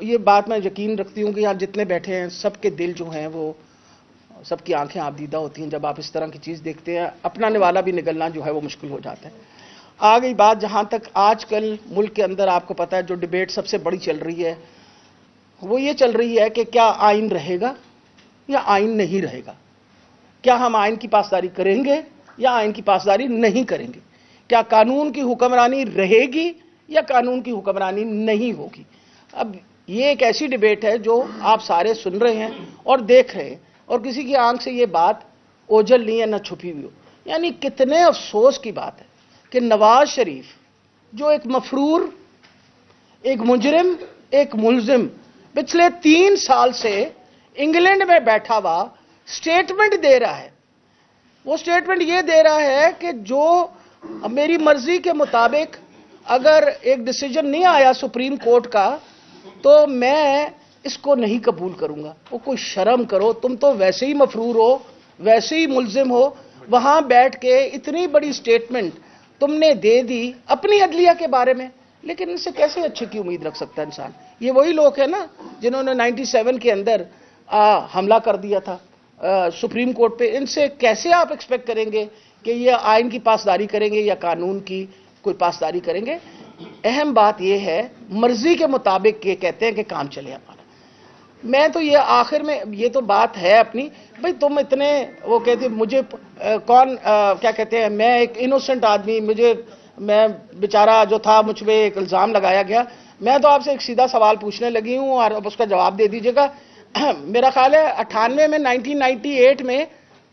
یہ بات میں یقین رکھتی ہوں کہ یہاں جتنے بیٹھے ہیں سب کے دل جو ہیں وہ سب کی آنکھیں آبدیدہ ہوتی ہیں جب آپ اس طرح کی چیز دیکھتے ہیں. اپنا نوالا بھی نگلنا جو ہے وہ مشکل ہو جاتا ہے. آ گئی بات جہاں تک آج کل ملک کے اندر آپ کو پتا ہے جو ڈیبیٹ سب سے بڑی چل رہی ہے وہ یہ چل رہی ہے کہ کیا آئین رہے گا یا آئین نہیں رہے گا. کیا ہم آئین کی پاسداری کریں گے یا آئین کی پاسداری نہیں کریں گے. کیا قانون کی حکمرانی رہے گی یا قانون کی حکمرانی نہیں ہوگی. اب یہ ایک ایسی ڈیبیٹ ہے جو آپ سارے سن رہے ہیں اور دیکھ رہے ہیں اور کسی کی آنکھ سے یہ بات اوجھل نہیں ہے نہ چھپی ہوئی ہو. یعنی کتنے افسوس کی بات ہے کہ نواز شریف جو ایک مفرور، ایک مجرم، ایک ملزم پچھلے 3 سال سے انگلینڈ میں بیٹھا ہوا سٹیٹمنٹ دے رہا ہے. وہ سٹیٹمنٹ یہ دے رہا ہے کہ جو میری مرضی کے مطابق اگر ایک ڈیسیجن نہیں آیا سپریم کورٹ کا تو میں اس کو نہیں قبول کروں گا. وہ کوئی شرم کرو، تم تو ویسے ہی مفرور ہو، ویسے ہی ملزم ہو. وہاں بیٹھ کے اتنی بڑی سٹیٹمنٹ تم نے دے دی اپنی عدلیہ کے بارے میں. لیکن ان سے کیسے اچھے کی امید رکھ سکتا ہے انسان. یہ وہی لوگ ہیں نا جنہوں نے 97 کے اندر حملہ کر دیا تھا سپریم کورٹ پہ. ان سے کیسے آپ ایکسپیکٹ کریں گے کہ یہ آئین کی پاسداری کریں گے یا قانون کی کوئی پاسداری کریں گے. اہم بات یہ ہے مرضی کے مطابق یہ کہتے ہیں کہ کام چلے ہمارا. میں تو یہ آخر میں یہ تو بات ہے اپنی بھئی تم اتنے وہ کہتے مجھے کون کیا کہتے ہیں میں ایک انوسنٹ آدمی، میں بیچارہ جو تھا مجھ پہ ایک الزام لگایا گیا. میں تو آپ سے ایک سیدھا سوال پوچھنے لگی ہوں اور اس کا جواب دے دیجیے گا. میرا خیال ہے 98 میں 1998 میں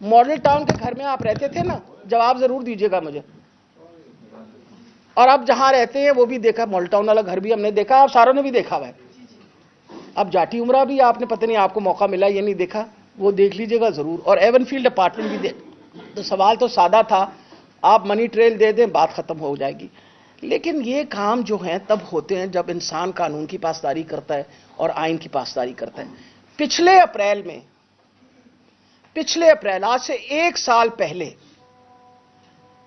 ماڈل ٹاؤن کے گھر میں آپ رہتے تھے نا؟ جواب ضرور دیجیے گا مجھے. اور اب جہاں رہتے ہیں وہ بھی دیکھا، ماڈل ٹاؤن والا گھر بھی ہم نے دیکھا، آپ ساروں نے بھی دیکھا ہوا ہے. اب جاٹی عمرہ بھی آپ نے پتہ نہیں آپ کو موقع ملا یہ نہیں دیکھا، وہ دیکھ لیجئے گا ضرور. اور ایون فیلڈ اپارٹمنٹ بھی تو سوال تو سادہ تھا، آپ منی ٹریل دے دیں بات ختم ہو جائے گی. لیکن یہ کام جو ہیں تب ہوتے ہیں جب انسان قانون کی پاسداری کرتا ہے اور آئین کی پاسداری کرتا ہے. پچھلے اپریل آج سے 1 سال پہلے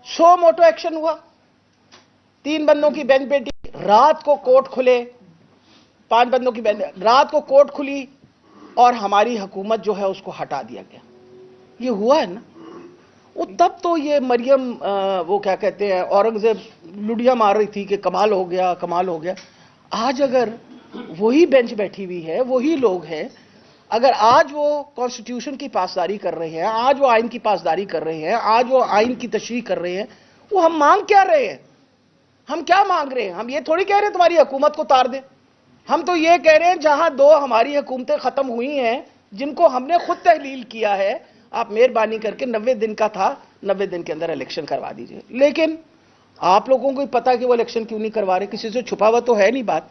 سو موٹو ایکشن ہوا. 3 بندوں کی بینچ بیٹھی، رات کو کورٹ کھلے، 5 بندوں کی بینچ، رات کو کورٹ کھلی اور ہماری حکومت جو ہے اس کو ہٹا دیا گیا. یہ ہوا ہے نا. وہ تب تو یہ مریم وہ کیا کہتے ہیں اورنگزیب لڈیاں مار رہی تھی کہ کمال ہو گیا کمال ہو گیا. آج اگر وہی بینچ بیٹھی ہوئی ہے، وہی لوگ ہیں، اگر آج وہ کانسٹیٹیوشن کی پاسداری کر رہے ہیں، آج وہ آئین کی پاسداری کر رہے ہیں، آج وہ آئین کی تشریح کر رہے ہیں، وہ ہم مانگ کیا رہے ہیں؟ ہم کیا مانگ رہے ہیں؟ ہم یہ تھوڑی کہہ رہے ہیں تمہاری حکومت کو تار دیں. ہم تو یہ کہہ رہے ہیں جہاں 2 ہماری حکومتیں ختم ہوئی ہیں جن کو ہم نے خود تحلیل کیا ہے، آپ مہربانی کر کے 90 دن کا تھا، 90 دن کے اندر الیکشن کروا دیجئے. لیکن آپ لوگوں کو ہی پتا کہ وہ الیکشن کیوں نہیں کروا رہے. کسی سے چھپا ہوا تو ہے نہیں بات.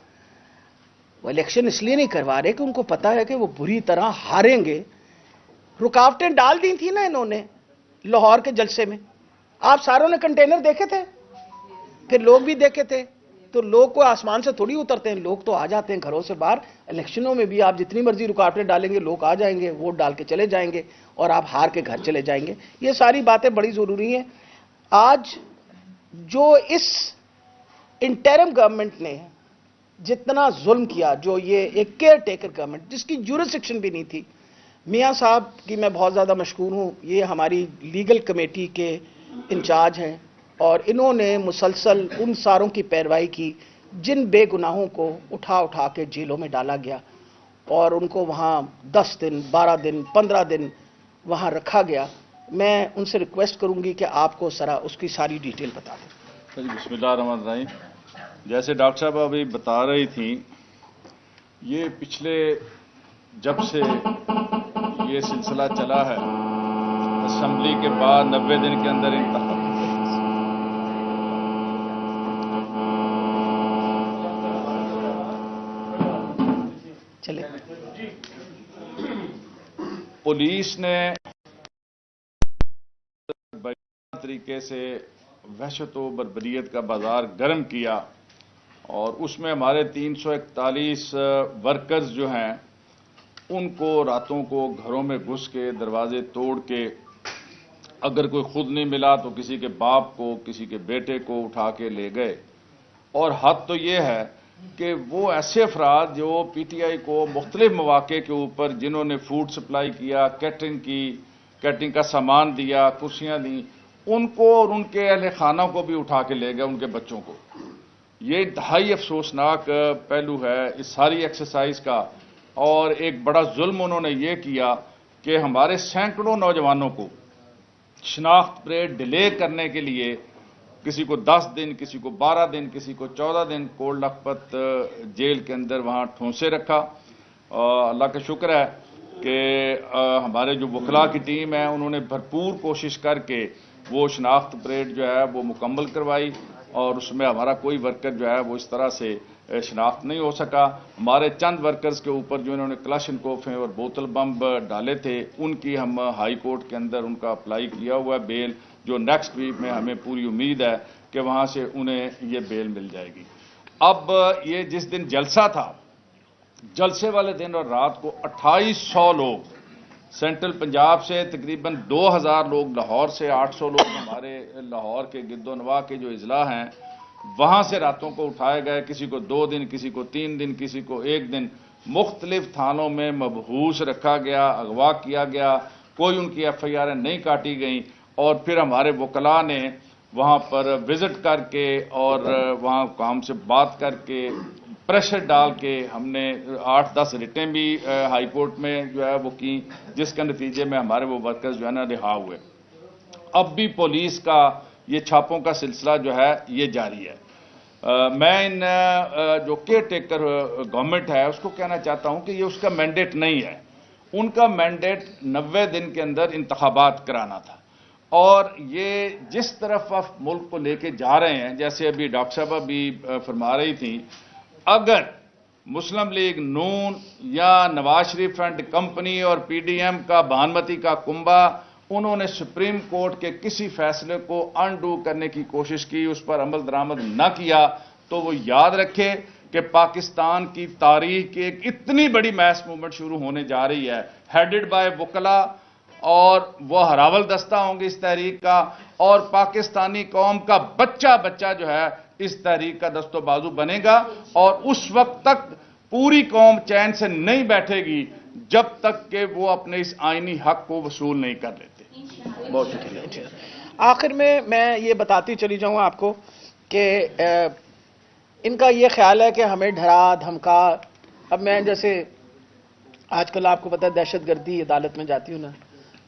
وہ الیکشن اس لیے نہیں کروا رہے کہ ان کو پتا ہے کہ وہ بری طرح ہاریں گے. رکاوٹیں ڈال دی تھی نا انہوں نے لاہور کے جلسے میں. آپ ساروں نے کنٹینر دیکھے تھے، پھر لوگ بھی دیکھے تھے. تو لوگ کو آسمان سے تھوڑی اترتے ہیں، لوگ تو آ جاتے ہیں گھروں سے باہر. الیکشنوں میں بھی آپ جتنی مرضی رکاوٹیں ڈالیں گے لوگ آ جائیں گے، ووٹ ڈال کے چلے جائیں گے اور آپ ہار کے گھر چلے جائیں گے. یہ ساری باتیں بڑی ضروری ہیں. آج جو اس انٹرم گورنمنٹ نے جتنا ظلم کیا، جو یہ ایک کیئر ٹیکر گورنمنٹ جس کی جورسڈکشن بھی نہیں تھی، میاں صاحب کی میں بہت زیادہ مشکور ہوں. یہ ہماری لیگل کمیٹی کے انچارج ہیں اور انہوں نے مسلسل ان ساروں کی پیروائی کی جن بے گناہوں کو اٹھا کے جیلوں میں ڈالا گیا اور ان کو وہاں 10 دن 12 دن 15 دن وہاں رکھا گیا. میں ان سے ریکویسٹ کروں گی کہ آپ کو ذرا اس کی ساری ڈیٹیل بتا دیں. بسم اللہ الرحمن الرحیم. جیسے ڈاکٹر صاحب ابھی بتا رہی تھیں، یہ پچھلے جب سے یہ سلسلہ چلا ہے اسمبلی کے بعد 90 دن کے اندر چلے پولیس نے طریقے سے وحشت و بربریت کا بازار گرم کیا اور اس میں ہمارے 341 ورکرز جو ہیں ان کو راتوں کو گھروں میں گھس کے دروازے توڑ کے، اگر کوئی خود نہیں ملا تو کسی کے باپ کو کسی کے بیٹے کو اٹھا کے لے گئے. اور حد تو یہ ہے کہ وہ ایسے افراد جو پی ٹی آئی کو مختلف مواقع کے اوپر جنہوں نے فوڈ سپلائی کیا، کیٹرنگ کا سامان دیا، کرسیاں دیں، ان کو اور ان کے اہل خانہ کو بھی اٹھا کے لے گئے، ان کے بچوں کو. یہ انتہائی افسوسناک پہلو ہے اس ساری ایکسرسائز کا. اور ایک بڑا ظلم انہوں نے یہ کیا کہ ہمارے سینکڑوں نوجوانوں کو شناخت پریڈ ڈیلے کرنے کے لیے کسی کو 10 دن، کسی کو 12 دن، کسی کو 14 دن کولڈ لکھپت جیل کے اندر وہاں ٹھونسے رکھا. اللہ کا شکر ہے کہ ہمارے جو وکلاء کی ٹیم ہے انہوں نے بھرپور کوشش کر کے وہ شناخت پریڈ جو ہے وہ مکمل کروائی، اور اس میں ہمارا کوئی ورکر جو ہے وہ اس طرح سے شناخت نہیں ہو سکا. ہمارے چند ورکرز کے اوپر جو انہوں نے کلاشنکوفیں اور بوتل بم ڈالے تھے ان کی ہم ہائی کورٹ کے اندر ان کا اپلائی کیا ہوا ہے بیل، جو نیکسٹ ویک میں ہمیں پوری امید ہے کہ وہاں سے انہیں یہ بیل مل جائے گی. اب یہ جس دن جلسہ تھا، جلسے والے دن اور رات کو 2800 لوگ سینٹرل پنجاب سے، تقریباً 2000 لوگ لاہور سے، 800 لوگ ہمارے لاہور کے گرد و نواح کے جو اضلاع ہیں وہاں سے راتوں کو اٹھائے گئے. کسی کو 2 دن، کسی کو 3 دن، کسی کو 1 دن مختلف تھانوں میں مبحوث رکھا گیا، اغوا کیا گیا. کوئی ان کی ایف آئی آریں نہیں کاٹی گئیں. اور پھر ہمارے وکلاء نے وہاں پر وزٹ کر کے اور وہاں کام سے بات کر کے پریشر ڈال کے ہم نے 8-10 ریٹیں بھی ہائی کورٹ میں جو ہے وہ کی، جس کے نتیجے میں ہمارے وہ ورکرز جو ہے نا رہا ہوئے. اب بھی پولیس کا یہ چھاپوں کا سلسلہ جو ہے یہ جاری ہے. میں ان جو کیئر ٹیکر گورنمنٹ ہے اس کو کہنا چاہتا ہوں کہ یہ اس کا مینڈیٹ نہیں ہے. ان کا مینڈیٹ 90 دن کے اندر انتخابات کرانا تھا. اور یہ جس طرف آپ ملک کو لے کے جا رہے ہیں، جیسے ابھی ڈاکٹر صاحبہ بھی فرما رہی تھیں، اگر مسلم لیگ نون یا نواز شریف اینڈ کمپنی اور پی ڈی ایم کا بھانمتی کا کنبہ انہوں نے سپریم کورٹ کے کسی فیصلے کو انڈو کرنے کی کوشش کی، اس پر عمل درآمد نہ کیا، تو وہ یاد رکھے کہ پاکستان کی تاریخ کی ایک اتنی بڑی میس موومنٹ شروع ہونے جا رہی ہے، ہیڈڈ بائی وکلاء، اور وہ ہراول دستہ ہوں گے اس تحریک کا، اور پاکستانی قوم کا بچہ جو ہے اس تحریک کا دست و بازو بنے گا. اور اس وقت تک پوری قوم چین سے نہیں بیٹھے گی جب تک کہ وہ اپنے اس آئینی حق کو وصول نہیں کر لیتے. بہت شکریہ. آخر میں یہ بتاتی چلی جاؤں آپ کو کہ ان کا یہ خیال ہے کہ ہمیں ڈرا دھمکا. اب میں جیسے آج کل آپ کو پتہ ہے دہشت گردی عدالت میں جاتی ہوں نا،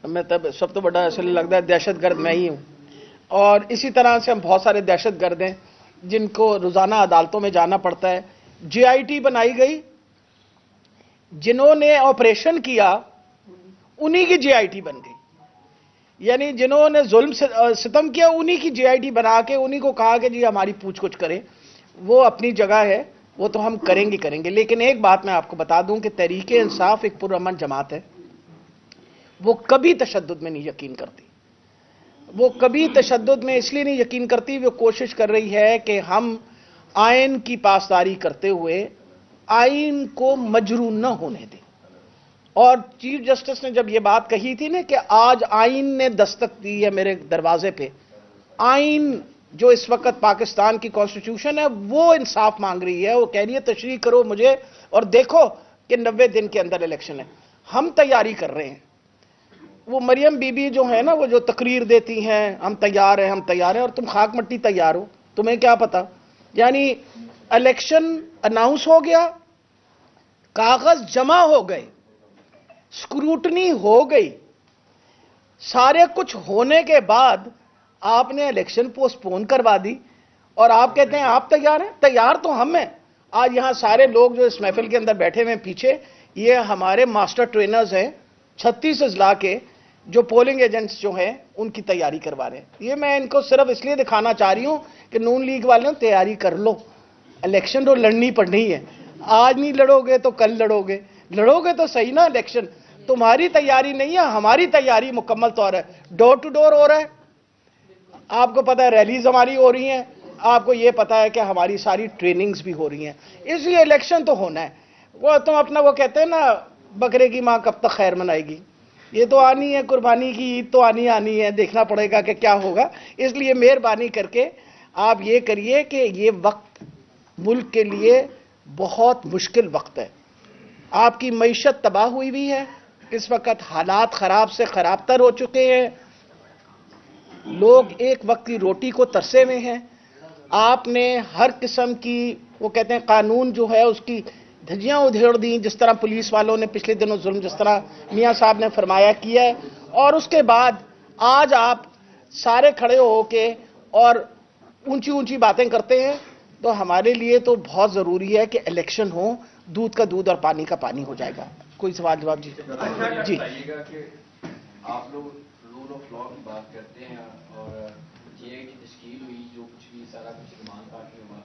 میں تب سب تو بڑا اصل لگتا ہے دہشت گرد میں ہی ہوں. اور اسی طرح سے ہم بہت سارے دہشت گرد ہیں جن کو روزانہ عدالتوں میں جانا پڑتا ہے. جے آئی ٹی بنائی گئی، جنہوں نے آپریشن کیا انہی کی جے آئی ٹی بن گئی. یعنی جنہوں نے ظلم ستم کیا انہی کی جے آئی ٹی بنا کے انہی کو کہا کہ جی ہماری پوچھ گچھ کریں. وہ اپنی جگہ ہے، وہ تو ہم کریں گے. لیکن ایک بات میں آپ کو بتا دوں کہ تحریک انصاف ایک پرامن جماعت ہے. وہ کبھی تشدد میں نہیں یقین کرتی. وہ کبھی تشدد میں اس لیے نہیں یقین کرتی، وہ کوشش کر رہی ہے کہ ہم آئین کی پاسداری کرتے ہوئے آئین کو مجروح نہ ہونے دیں. اور چیف جسٹس نے جب یہ بات کہی تھی نا کہ آج آئین نے دستک دی ہے میرے دروازے پہ، آئین جو اس وقت پاکستان کی کانسٹیٹیوشن ہے وہ انصاف مانگ رہی ہے. وہ کہہ رہی ہے تشریح کرو مجھے اور دیکھو کہ 90 دن کے اندر الیکشن ہے. ہم تیاری کر رہے ہیں. وہ مریم بی بی جو ہے نا، وہ جو تقریر دیتی ہیں ہم تیار ہیں، اور تم خاک مٹی تیار ہو، تمہیں کیا پتا. یعنی الیکشن اناؤنس ہو گیا، کاغذ جمع ہو گئے، اسکروٹنی ہو گئی، سارے کچھ ہونے کے بعد آپ نے الیکشن پوسٹ پون کروا دی اور آپ کہتے ہیں آپ تیار ہیں. تیار تو ہم ہیں. آج یہاں سارے لوگ جو اس محفل کے اندر بیٹھے ہوئے پیچھے، یہ ہمارے ماسٹر ٹرینرز ہیں 36 اضلاع کے، جو پولنگ ایجنٹس جو ہیں ان کی تیاری کروا رہے ہیں. یہ میں ان کو صرف اس لیے دکھانا چاہ رہی ہوں کہ نون لیگ والوں تیاری کر لو، الیکشن تو لڑنی پڑنی ہے. آج نہیں لڑو گے تو کل لڑو گے تو صحیح نا. الیکشن تمہاری تیاری نہیں ہے، ہماری تیاری مکمل طور ہے. ڈور ٹو ڈور ہو رہا ہے، آپ کو پتا ہے ریلیز ہماری ہو رہی ہیں، آپ کو یہ پتا ہے کہ ہماری ساری ٹریننگز بھی ہو رہی ہیں. اس لیے الیکشن تو ہونا ہے. وہ تم اپنا وہ کہتے ہیں نا بکرے کی ماں کب تک خیر منائے گی، یہ تو آنی ہے، قربانی کی عید تو آنی ہے، دیکھنا پڑے گا کہ کیا ہوگا. اس لیے مہربانی کر کے آپ یہ کریے کہ یہ وقت ملک کے لیے بہت مشکل وقت ہے. آپ کی معیشت تباہ ہوئی ہوئی ہے. اس وقت حالات خراب سے خراب تر ہو چکے ہیں. لوگ ایک وقت کی روٹی کو ترسے ہوئے ہیں. آپ نے ہر قسم کی وہ کہتے ہیں قانون جو ہے اس کی دھجیاں ادھیڑ دیں, جس طرح پولیس والوں نے پچھلے دنوں ظلم جس طرح میاں صاحب نے فرمایا کیا ہے. اور اس کے بعد آج آپ سارے کھڑے ہو کے اور اونچی اونچی باتیں کرتے ہیں. تو ہمارے لیے تو بہت ضروری ہے کہ الیکشن ہو, دودھ کا دودھ اور پانی کا پانی ہو جائے گا. کوئی سوال جواب؟ جی جی. آپ لوگ رول آف لا کی بات کرتے ہیں اور جے کی تشکیل ہوئی, جو کچھ بھی سارا کچھ ایمان کاٹ میں ہوا,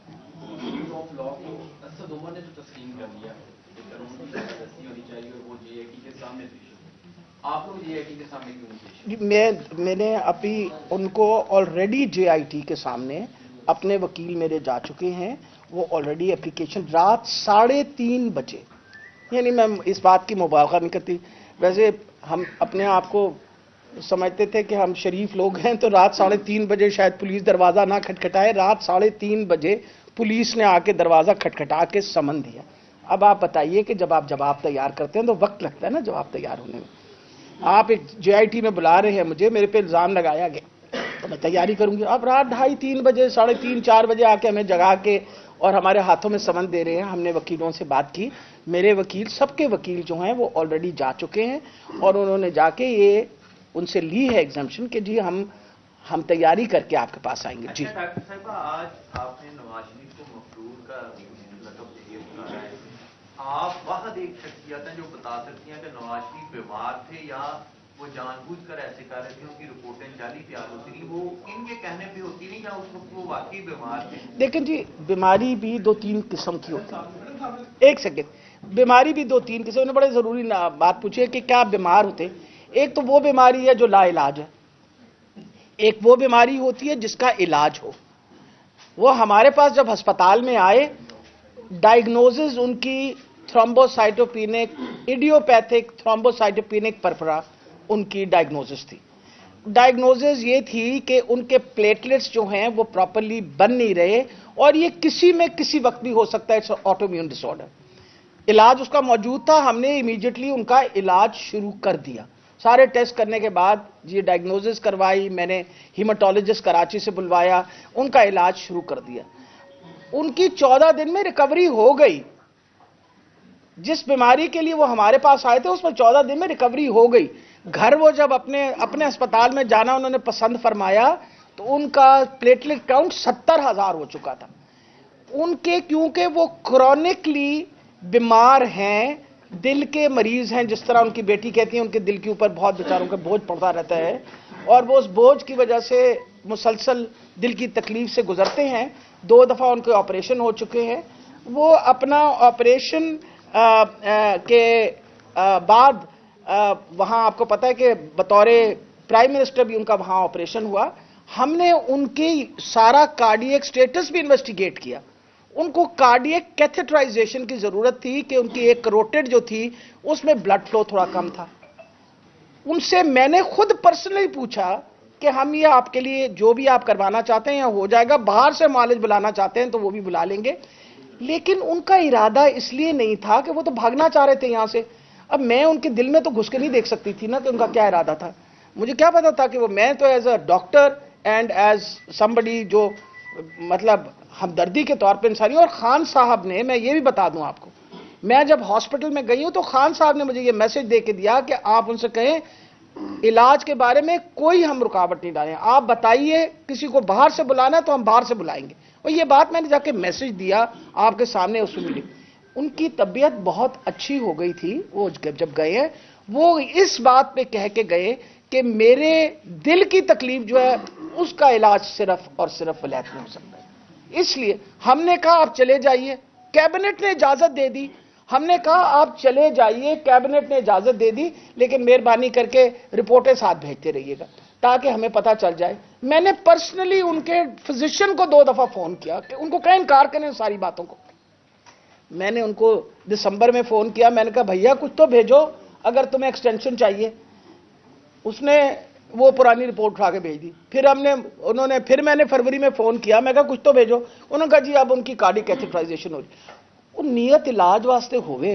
رول آف لا کو اسد عمر نے تو تسلیم کر دیا کہ قانون کی زبردستی ہونی چاہیے اور وہ جے کے سامنے پیش ہو. آپ لوگ جے کے سامنے کیوں نہیں پیش ہو؟ میں نے ابھی ان کو آلریڈی جے آئی ٹی کے سامنے اپنے وکیل میرے جا چکے ہیں. وہ آلریڈی اپلیکیشن رات 3:30 بجے, یعنی میں اس بات کی مبالغہ نہیں کرتی, ویسے ہم اپنے آپ کو سمجھتے تھے کہ ہم شریف لوگ ہیں, تو رات 3:30 بجے شاید پولیس دروازہ نہ کھٹکھٹائے. رات 3:30 بجے پولیس نے آ کے دروازہ کھٹکھٹا کے سمن دیا. اب آپ بتائیے کہ جب آپ جواب تیار کرتے ہیں تو وقت لگتا ہے نا جواب تیار ہونے میں. آپ ایک جے آئی ٹی میں بلا رہے ہیں مجھے, میرے پہ الزام لگایا گیا تو میں تیاری کروں گی. اب رات 2:30-3 بجے 3:30-4 بجے آ کے ہمیں جگا کے اور ہمارے ہاتھوں میں سمن دے رہے ہیں. ہم نے وکیلوں سے بات کی, میرے وکیل سب کے وکیل جو ہیں وہ آلریڈی جا چکے ہیں اور انہوں نے جا کے یہ ان سے لی ہے ایگزمپشن کہ جی ہم تیاری کر کے آپ کے پاس آئیں گے. جی ڈاکٹر صاحبہ, آج آپ نے نواز شریف کو مفرور کا لقب دے دیا ہے. آپ واحد ایک شخصیت ہیں جو بتا سکتی ہیں کہ نواز شریف بیمار تھے یا وہ جان بوجھ کر ایسے کر رہے تھے, ان کی رپورٹیں جعلی تیار ہوتی رہی, وہ ان کے کہنے پہ ہوتی نہیں یا اس وقت وہ واقعی بیمار تھے؟ دیکھیں جی, بیماری بھی 2-3 قسم کی ہوتی ہے. ایک سیکنڈ, بیماری بھی 2-3 قسم. نے بڑے ضروری بات پوچھی ہے کہ کیا بیمار ہوتے. ایک تو وہ بیماری ہے جو لا علاج ہے, ایک وہ بیماری ہوتی ہے جس کا علاج ہو. وہ ہمارے پاس جب ہسپتال میں آئے, ڈائگنوزز ان کی تھرومبوسائٹوپینک ایڈیوپیتھک تھرومبوسائٹوپینک پرپرا ان کی ڈائگنوزز تھی. ڈائگنوزز یہ تھی کہ ان کے پلیٹلیٹس جو ہیں وہ پراپرلی بن نہیں رہے, اور یہ کسی میں کسی وقت بھی ہو سکتا ہے, آٹو امیون ڈس آرڈر. علاج اس کا موجود تھا, ہم نے امیڈیٹلی ان کا علاج شروع کر دیا. سارے ٹیسٹ کرنے کے بعد یہ ڈائگنوزز کروائی, میں نے ہیماٹولوجسٹ کراچی سے بلوایا, ان کا علاج شروع کر دیا. ان کی 14 دن میں ریکوری ہو گئی. جس بیماری کے لیے وہ ہمارے پاس آئے تھے اس میں 14 دن میں ریکوری ہو گئی. گھر وہ جب اپنے اسپتال میں جانا انہوں نے پسند فرمایا تو ان کا پلیٹلیٹ کاؤنٹ 70,000 ہو چکا تھا. ان کے کیونکہ وہ کرونکلی بیمار ہیں, دل کے مریض ہیں, جس طرح ان کی بیٹی کہتی ہیں ان کے دل کے اوپر بہت بیچاروں کا بوجھ پڑتا رہتا ہے, اور وہ اس بوجھ کی وجہ سے مسلسل دل کی تکلیف سے گزرتے ہیں. 2 دفعہ ان کے آپریشن ہو چکے ہیں. وہ اپنا آپریشن کے بعد وہاں آپ کو پتا ہے کہ بطور پرائم منسٹر بھی ان کا وہاں آپریشن ہوا. ہم نے ان کی سارا کارڈیک سٹیٹس بھی انویسٹیگیٹ کیا. ان کو کارڈیک کیتھیٹرائزیشن کی ضرورت تھی کہ ان کی ایک کروٹڈ جو تھی اس میں بلڈ فلو تھوڑا کم تھا. ان سے میں نے خود پرسنلی پوچھا کہ ہم یہ آپ کے لیے جو بھی آپ کروانا چاہتے ہیں ہو جائے گا, باہر سے معالج بلانا چاہتے ہیں تو وہ بھی بلا لیں گے. لیکن ان کا ارادہ اس لیے نہیں تھا کہ وہ تو بھاگنا چاہ رہے تھے یہاں سے. اب میں ان کے دل میں تو گھس کے نہیں دیکھ سکتی تھی نا کہ ان کا کیا ارادہ تھا. مجھے کیا پتا تھا کہ وہ, میں تو as a doctor and as somebody جو مطلب ہمدردی کے طور پہ انسانی. اور خان صاحب نے, میں یہ بھی بتا دوں آپ کو, میں جب ہاسپٹل میں گئی ہوں تو خان صاحب نے مجھے یہ میسج دے کے دیا کہ آپ ان سے کہیں علاج کے بارے میں کوئی ہم رکاوٹ نہیں ڈالیں, آپ بتائیے کسی کو باہر سے بلانا ہے تو ہم باہر سے بلائیں گے. اور یہ بات میں نے جا کے میسج دیا آپ کے سامنے, اس میں ملی. ان کی طبیعت بہت اچھی ہو گئی تھی. وہ جب گئے وہ اس بات پہ کہہ کے گئے کہ میرے دل کی تکلیف جو ہے اس کا علاج صرف اور صرف ولایت میں ہو سکتا ہے. اس لیے ہم نے کہا آپ چلے جائیے, کیبنٹ نے اجازت دے دی. ہم نے کہا آپ چلے جائیے, کیبنٹ نے اجازت دے دی, لیکن مہربانی کر کے رپورٹیں ساتھ بھیجتے رہیے گا تاکہ ہمیں پتہ چل جائے. میں نے پرسنلی ان کے فزیشین کو 2 دفعہ فون کیا کہ ان کو کہیں انکار کریں ساری باتوں کو. میں نے ان کو دسمبر میں فون کیا, میں نے کہا بھیا کچھ تو بھیجو اگر تمہیں ایکسٹینشن چاہیے. اس نے وہ پرانی رپورٹ اٹھا کے بھیج دی. پھر میں نے فروری میں فون کیا, میں کہا کچھ تو بھیجو. انہوں نے کہا جی اب ان کی کارڈیک کیتھیٹرائزیشن ہو رہی. ਉਹ ਨੀਅਤ ਇਲਾਜ ਵਾਸਤੇ ਹੋਵੇ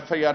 FIR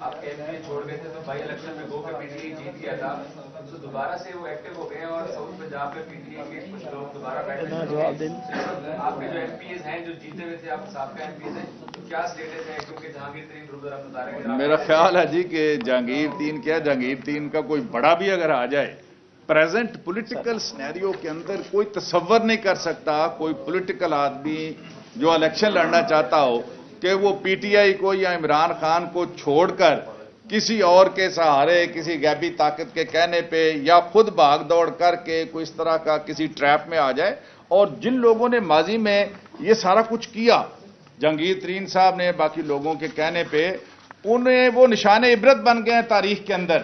آپ کے ایم پی چھوڑ گئے تھے تو بائی الیکشن میں گو کے پی ٹی آئی جیت گیا تھا تو دوبارہ سے وہ ایکٹیو ہو گئے ہیں اور ساؤتھ پنجاب میں پی ٹی آئی کے کچھ لوگ دوبارہ بیٹھے آپ کے جو ایم پیز ہیں جو جیتے ہوئے تھے آپ سابقہ ایم پیز ہیں تو کیا سٹیٹس ہے کیونکہ جہانگیر ترین گروپ آپ بتا رہے ہیں میرا خیال ہے جی کہ جہانگیر تین کا کوئی بڑا بھی اگر آ جائے پریزنٹ پولیٹیکل سینیریو کے اندر کوئی تصور نہیں کر سکتا کوئی پولیٹیکل آدمی جو الیکشن لڑنا چاہتا ہو کہ وہ پی ٹی آئی کو یا عمران خان کو چھوڑ کر کسی اور کے سہارے کسی غیبی طاقت کے کہنے پہ یا خود بھاگ دوڑ کر کے کوئی اس طرح کا کسی ٹریپ میں آ جائے. اور جن لوگوں نے ماضی میں یہ سارا کچھ کیا جہانگیر ترین صاحب نے باقی لوگوں کے کہنے پہ انہیں وہ نشان عبرت بن گئے ہیں تاریخ کے اندر.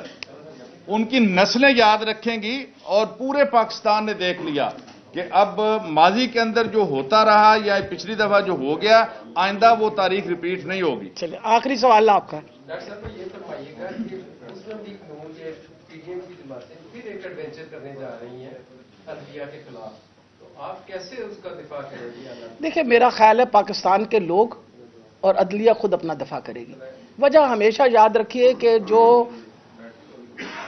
ان کی نسلیں یاد رکھیں گی اور پورے پاکستان نے دیکھ لیا کہ اب ماضی کے اندر جو ہوتا رہا یا پچھلی دفعہ جو ہو گیا آئندہ وہ تاریخ ریپیٹ نہیں ہوگی. چلیے آخری سوال آپ کا. ڈاکٹر صاحب یہ فرمائیے گا کہ مسلم لیگ نون کے پی ڈی ایم کی جماعتیں پھر ایک ایڈوینچر کرنے جا رہی ہیں عدلیہ کے خلاف تو آپ کیسے اس کا دفاع کریں گے؟ دیکھیں میرا خیال ہے پاکستان کے لوگ اور عدلیہ خود اپنا دفاع کرے گی. وجہ ہمیشہ یاد رکھیے کہ جو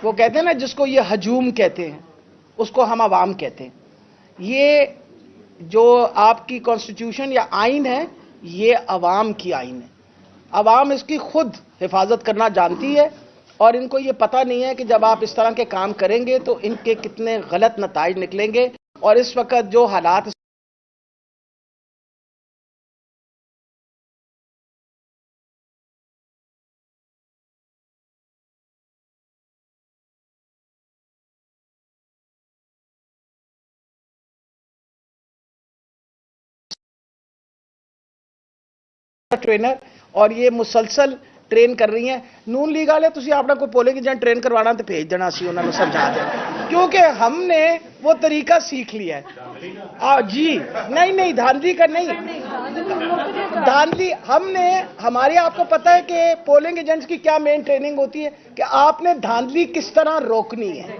وہ کہتے ہیں نا جس کو یہ ہجوم کہتے ہیں اس کو ہم عوام کہتے ہیں. یہ جو آپ کی کانسٹیٹیوشن یا آئین ہے یہ عوام کی آئین ہے. عوام اس کی خود حفاظت کرنا جانتی ہے اور ان کو یہ پتہ نہیں ہے کہ جب آپ اس طرح کے کام کریں گے تو ان کے کتنے غلط نتائج نکلیں گے. اور اس وقت جو حالات ٹرینر اور یہ مسلسل ٹرین کر رہی ہیں نون لیگ والے تسی اپنا کوئی پولنگ ایجنٹ ٹرین کروانا تو بھیج دینا سی انہوں نے سمجھا دیں کیونکہ ہم نے وہ طریقہ سیکھ لیا ہے. جی نہیں دھاندلی کا نہیں دھاندلی ہم نے ہماری آپ کو پتہ ہے کہ پولنگ ایجنٹس کی کیا مین ٹریننگ ہوتی ہے کہ آپ نے دھاندلی کس طرح روکنی ہے.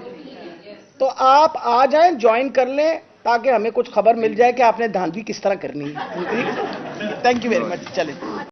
تو آپ آ جائیں جوائن کر لیں تاکہ ہمیں کچھ خبر مل جائے کہ آپ نے دھاندلی کس طرح کرنی ہے. Thank you very much. چلیں.